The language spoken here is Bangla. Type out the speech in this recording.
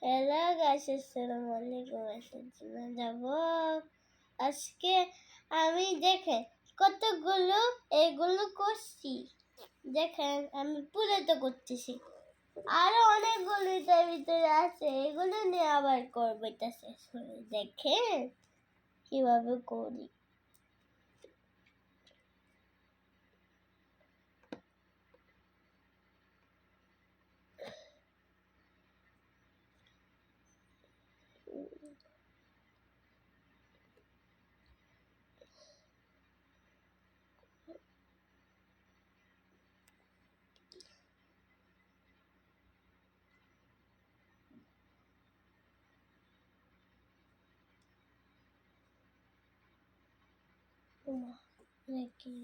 হ্যালো গাইস, আসসালামু আলাইকুম। আসার জন্য যাব আজকে আমি দেখেন কতগুলো এগুলো করছি। দেখেন আমি পুরো তো করতেছি, আরো অনেকগুলো এটার ভিতরে আছে, এগুলো নিয়ে আবার করবো। এটা শেষ হয়ে দেখেন কিভাবে করি। দেখি